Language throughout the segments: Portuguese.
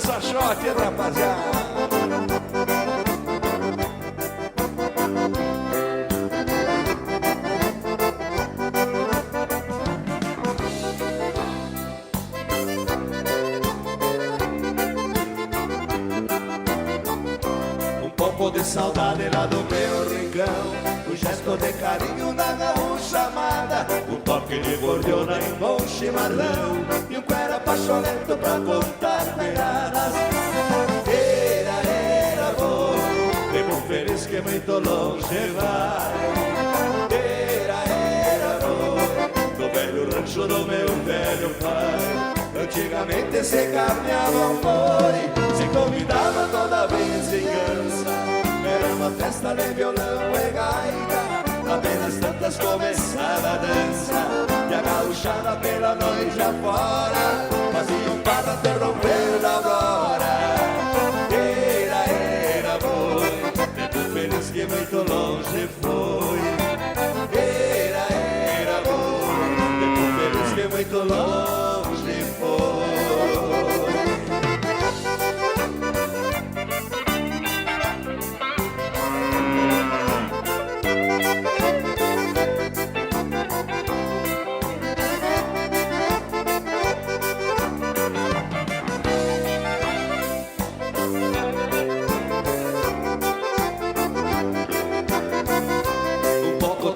dança shot, rapaziada. Um pouco de saudade lá do meu rincão, o gesto de carinho na gaúcha amada, o toque de gordiona em bom chimarrão e um cuera pacholento pra contar pegadas. Era bom, tempo feliz que muito longe vai. Era bom, do velho rancho do meu velho pai. Antigamente se caminhava ao boi, se convidava toda a vizinhança. Era uma festa de violão e gaita, apenas tantas começava a dança. E a gauchada pela noite afora fazia farra até romper da aurora. Era boi, tempo feliz que muito longe foi. Era boi, tempo feliz que muito longe foi.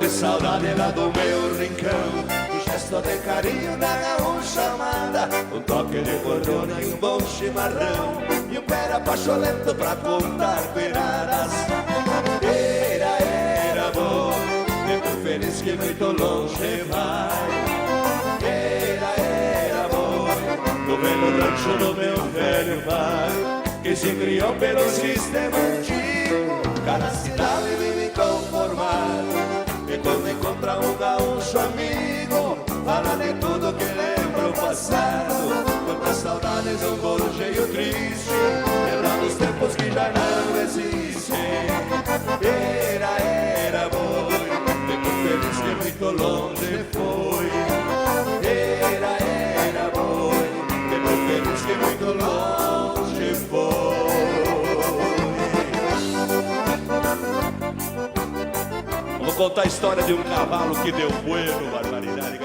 Saudade lá do meu rincão, o gesto de carinho na gaúcha amada, um toque de gordiona e um bom chimarrão e um pera pacholento pra contar cuiradas. Era bom, tempo feliz que muito longe vai. Era bom, no velho rancho do meu velho pai, que se criou pelo sistema antigo, cada cidade vive conformado. E quando encontra um gaúcho amigo, fala de tudo que lembra o passado. Quantas saudades, um gorjeio triste, lembrando os tempos que já não existem. Era boi, tempo feliz que muito longe foi. Era boi, tempo feliz que muito longe foi. Vou contar a história de um cavalo que deu bueno, barbaridade.